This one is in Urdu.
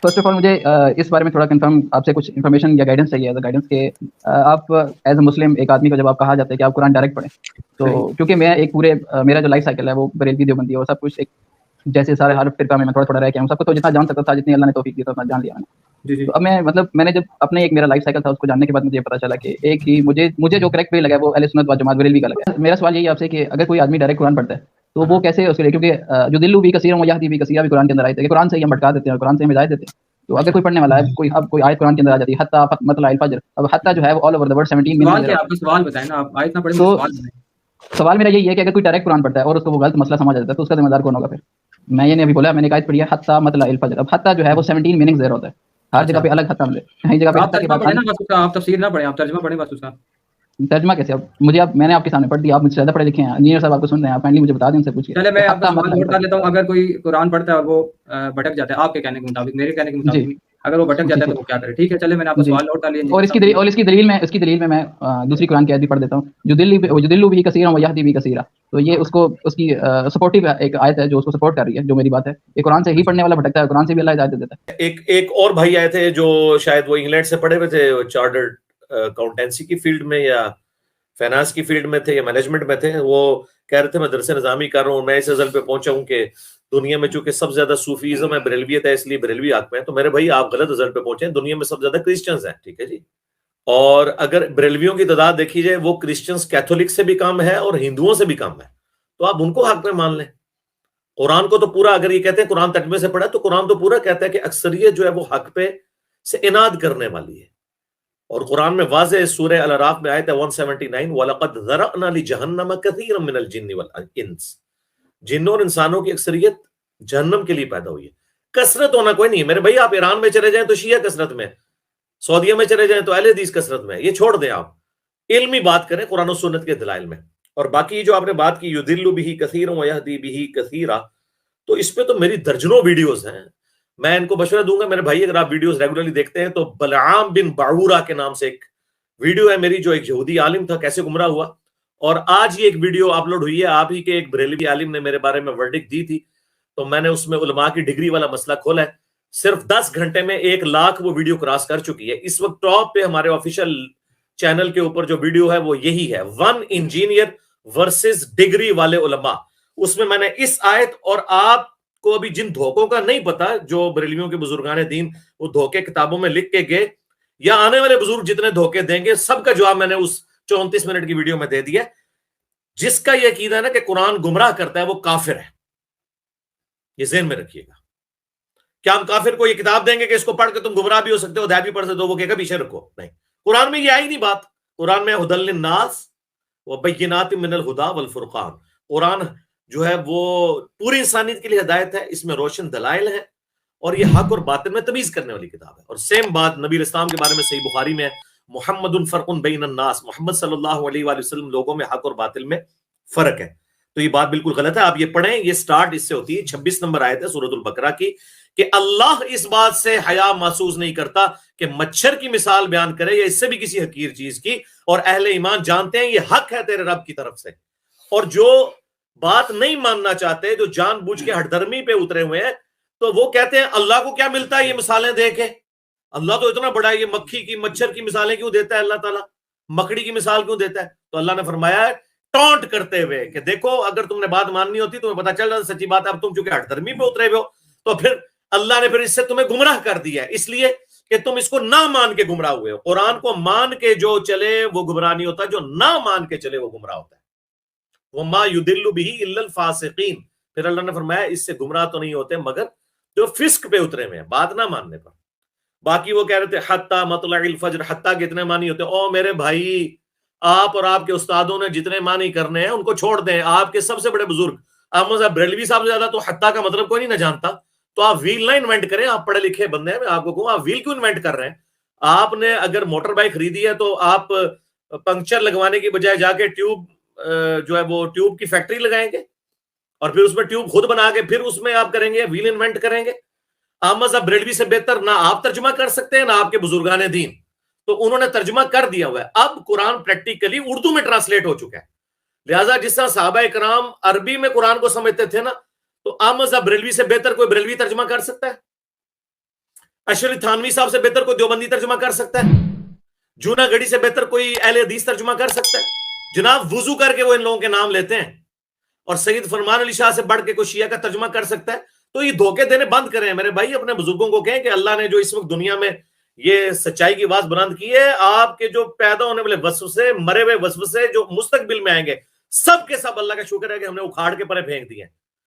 فرسٹ آف آل مجھے اس بارے میں تھوڑا کنفرم آپ سے کچھ انفارمیشن یا گائیڈنس چاہیے، گائیڈنس کے آپ ایز اے مسلم ایک آدمی کو جب آپ کہا جاتا ہے کہ آپ قرآن ڈائریکٹ پڑھیں، تو کیونکہ میں ایک پورے میرا جو لائف سائیکل ہے وہ بریلوی دیوبندی ہے، اور سب کچھ ایک جیسے سارے ہر فرقہ میں تھوڑا تھوڑا رہ کے ہوں، سب کو تو جتنا جان سکتا تھا، جتنی اللہ نے توفیق دی اتنا جان لیا میں نے. تو اب میں نے جب اپنے ایک میرا لائف سائیکل تھا اس کو جاننے کے بعد مجھے پتا چلا کہ ایک ہی مجھے جو کریکٹ وے لگا وہ اہل سنت و جماعت بریلوی کا لگا. میرا سوال یہی آپ سے کہ اگر کوئی آدمی ڈائریکٹ قرآن پڑھتا ہے تو وہ کیسے اس کے لیے، کیونکہ جو دلو بھی کثیر و یہدی بھی کثیر بھی قرآن کے اندر آئے تھے کہ قرآن سے ہی ہم بھٹکا دیتے ہیں اور قرآن سے ہم ہدایت دیتے ہیں. تو اگر کوئی پڑھنے والا ہے اب کوئی آیت قرآن کے اندر آ جاتی ہے حتیٰ مطلع الفجر، اب حتیٰ جو ہے وہ آل اوور دی ورلڈ 17 سوال کیا آپ کا سوال بتائیں نا، آپ آیت نہ پڑھیں، تو سوال بتائیں. سوال میرا یہی ہے کہ اگر کوئی ڈائریکٹ قرآن پڑھتا ہے اور اس کو وہ غلط مسئلہ سمجھ جاتا ہے تو اس کا ذمہ دار کون ہوگا؟ پھر میں یہ نہیں ابھی بولا، میں نے ایک آیت پڑھی ہے حتیٰ مطلع الفجر. اب حتیٰ جو ہے وہ 17 میننگ زیر ہوتا ہے، ہر جگہ پہ الگ حتیٰ ملے، کہیں جگہ پہ آپ حتیٰ کے ترجمہ بعد پڑھیں نا بس اس کا، آپ تفسیر نہ پڑھیں، آپ ترجمہ پڑھیں بس اس کا. ترجمہ کیسے؟ اب میں نے آپ کے سامنے پڑھ دیا، آپ مجھ سے زیادہ پڑھے لکھے ہیں، انجینئر صاحب آپ کو سن رہے ہیں، آپ کائنڈلی مجھے بتا دیں، ان سے پوچھیے. چلے میں آپ کا سوال نوٹ کر لیتا ہوں. اگر کوئی قرآن پڑھتا ہے اور وہ بھٹک جاتا ہے آپ کے کہنے کے مطابق، میرے کہنے کے مطابق نہیں، اگر وہ بھٹک جاتا ہے تو وہ کیا کرے؟ ٹھیک ہے، چلے میں نے آپ کا سوال نوٹ کر لیا. اور اس کی دلیل میں دوسری قرآن کی آیت بھی پڑھ دیتا ہوں، جو دلو بھی کثیرا و یہدی بھی کثیرا. تو یہ اس کی سپورٹیو ایک آیت ہے جو اس کو سپورٹ کر رہی ہے جو میری بات ہے کہ قرآن سے ہی پڑھنے والا بھٹکتا ہے، قرآن سے بھی اللہ ہدایت دیتا ہے. ایک اور بھائی آئے تھے جو شاید وہ انگلینڈ سے پڑھے ہوئے تھے، چارٹرڈ اکاؤنٹنسی کی فیلڈ میں یا فائنانس کی فیلڈ میں تھے یا مینجمنٹ میں تھے. وہ کہہ رہے تھے میں درس نظامی کر رہا ہوں، میں اس ازل پہ پہنچا ہوں کہ دنیا میں چونکہ سب سے زیادہ صوفیزم ہے، بریلویت ہے، اس لیے بریلوی حق میں ہے. تو میرے بھائی آپ غلط ازل پہ پہنچے ہیں، دنیا میں سب سے زیادہ کرسچنز ہیں. ٹھیک ہے جی، اور اگر بریلویوں کی تعداد دیکھی جائے وہ کرسچنز کیتھولک سے بھی کم ہے اور ہندوؤں سے بھی کم ہے، تو آپ ان کو حق میں مان لیں. قرآن کو تو پورا، اگر یہ کہتے ہیں قرآن ترجمے سے پڑھا تو قرآن تو پورا کہتا ہے کہ اکثریت جو ہے وہ حق پہ سے اناد کرنے والی ہے. اور قرآن میں واضح سورہ الاعراف میں آیت ہے 179 وَلَقَدْ ذَرَأْنَا لِجَهَنَّمَ كَثِيرًا مِنَ الْجِنِّ وَالْإِنسِ. جنوں اور انسانوں کی اکثریت جہنم کے لیے پیدا ہوئی ہے. کثرت ہونا کوئی نہیں ہے میرے بھائی. آپ ایران میں چلے جائیں تو شیعہ کثرت میں، سعودیہ میں چلے جائیں تو اہل حدیث کثرت میں. یہ چھوڑ دیں، آپ علمی بات کریں قرآن و سنت کے دلائل میں. اور باقی جو آپ نے بات کی یُضِلُّ بِهِ كَثِيرًا وَيَهْدِي بِهِ كَثِيرًا، تو اس پہ تو میری درجنوں ویڈیوز ہیں. میں ان کو مشورہ دوں گا میرے بھائی، اگر آپ ویڈیوز ریگولرلی دیکھتے ہیں تو بلعام بن باعورہ کے نام سے ایک ویڈیو ہے میری، جو ایک یہودی عالم تھا، کیسے گمراہ ہوا. اور آج یہ ایک ویڈیو اپلوڈ ہوئی ہے، آپ ہی کے ایک بریلوی عالم نے میرے بارے میں ورڈکٹ دی تھی، تو میں نے اس میں علماء کی ڈگری والا مسئلہ کھولا ہے. صرف 10 گھنٹے میں 1 لاکھ وہ ویڈیو کراس کر چکی ہے. اس وقت ٹاپ پہ ہمارے آفیشیل چینل کے اوپر جو ویڈیو ہے وہ یہی ہے، 1 انجینئر ورسز ڈگری والے علماء. اس میں نے اس آیت، اور آپ کو ابھی جن دھوکوں کا نہیں پتا جو بریلویوں کے بزرگان دین وہ دھوکے کتابوں میں لکھ کے گئے، یا آنے والے بزرگ جتنے دھوکے دیں گے، سب کا جواب میں نے اس 34 منٹ کی ویڈیو میں دے دیا. جس کا یہ عقیدہ ہے نا کہ قرآن گمراہ کرتا ہے وہ کافر ہے، یہ ذہن میں رکھیے گا. کیا ہم کافر کو یہ کتاب دیں گے کہ اس کو پڑھ کے تم گمراہ بھی ہو سکتے ہو، ہدایت بھی پڑھ سکتے ہو؟ وہ کہے گا پیچھے رکھو. نہیں، قرآن میں یہ آئی نہیں بات. قرآن میں ہدی للناس وبینات من الہدی والفرقان. قرآن جو ہے وہ پوری انسانیت کے لیے ہدایت ہے، اس میں روشن دلائل ہیں، اور یہ حق اور باطل میں تمیز کرنے والی کتاب ہے. اور سیم بات نبی علیہ السلام کے بارے میں صحیح بخاری میں ہے، محمد فرق بین الناس، محمد صلی اللہ علیہ وآلہ وسلم لوگوں میں حق اور باطل میں فرق ہے. تو یہ بات بالکل غلط ہے. آپ یہ پڑھیں، یہ سٹارٹ اس سے ہوتی ہے، 26 نمبر آیت ہے سورۃ البقرہ کی، کہ اللہ اس بات سے حیا محسوس نہیں کرتا کہ مچھر کی مثال بیان کرے یا اس سے بھی کسی حقیر چیز کی، اور اہل ایمان جانتے ہیں یہ حق ہے تیرے رب کی طرف سے. اور جو بات نہیں ماننا چاہتے، جو جان بوجھ کے ہٹ درمی پہ اترے ہوئے ہیں، تو وہ کہتے ہیں اللہ کو کیا ملتا ہے یہ مثالیں دے کے؟ اللہ تو اتنا بڑا ہے، یہ مکھی کی مچھر کی مثالیں کیوں دیتا ہے اللہ تعالیٰ؟ مکڑی کی مثال کیوں دیتا ہے؟ تو اللہ نے فرمایا ہے ٹونٹ کرتے ہوئے کہ دیکھو اگر تم نے بات ماننی ہوتی تمہیں پتا چل رہا سچی بات ہے، اب تم چونکہ ہٹ درمی پہ اترے ہوئے ہو تو پھر اللہ نے پھر اس سے تمہیں گمراہ کر دیا ہے، اس لیے کہ تم اس کو نہ مان کے گمراہ ہوئے ہو. قرآن کو مان کے جو چلے وہ گمراہ نہیں ہوتا، جو نہ مان کے چلے وہ گمراہ ہوتا ہے. وَمَا يُضِلُّ بِهِ إِلَّا الْفَاسِقِينَ. پھر اللہ نے فرمایا اس سے گمراہ تو نہیں ہوتے مگر جو فسق پہ اترے ہوئے ہیں، بات نہ ماننے پر. باقی وہ کہہ رہے تھے حتیٰ مطلع الفجر، حتیٰ کتنے معنی ہوتے ہیں؟ او میرے بھائی، آپ اور آپ کے استادوں نے جتنے معنی کرنے ہیں ان کو چھوڑ دیں. آپ کے سب سے بڑے بزرگ احمد صاحب بریلوی صاحب سے زیادہ تو حتیٰ کا مطلب کوئی نہیں نہ جانتا. تو آپ ویل نہ انوینٹ کریں، آپ پڑھے لکھے بندے ہیں، میں آپ کو کہوں آپ ویل کیوں انوینٹ کر رہے ہیں؟ آپ نے اگر موٹر بائک خریدی ہے تو آپ پنکچر لگوانے کی بجائے جا کے ٹیوب جو ہے وہ ٹیوب کی فیکٹری لگائیں گے اور پھر اس میں ٹیوب خود بنا کے پھر اس میں آپ کریں گے، ویل انوینٹ کریں گے. احمد صاحب بریلوی سے بہتر نہ آپ ترجمہ کر سکتے ہیں نہ آپ کے بزرگان دین، تو انہوں نے ترجمہ کر دیا ہوا ہے. اب قرآن پریکٹیکلی اردو میں ٹرانسلیٹ ہو چکا ہے، لہٰذا جس طرح صحابہ کرام عربی میں قرآن کو سمجھتے تھے نا، تو احمد صاحب بریلوی سے بہتر کوئی بریلوی ترجمہ کر سکتا ہے؟ اشرف تھانوی صاحب سے بہتر کوئی دیوبندی ترجمہ کر سکتا ہے؟ جونا گڑھی سے بہتر کوئی اہل حدیث ترجمہ کر سکتا ہے؟ جناب وضو کر کے وہ ان لوگوں کے نام لیتے ہیں. اور سید فرمان علی شاہ سے بڑھ کے کوئی شیعہ کا ترجمہ کر سکتا ہے؟ تو یہ دھوکے دینے بند کریں میرے بھائی. اپنے بزرگوں کو کہیں کہ اللہ نے جو اس وقت دنیا میں یہ سچائی کی آواز بلند کی ہے, آپ کے جو پیدا ہونے والے وسوسے, مرے ہوئے وسوسے جو مستقبل میں آئیں گے, سب کے سب اللہ کا شکر ہے کہ ہم نے اکھاڑ کے پرے پھینک دیے.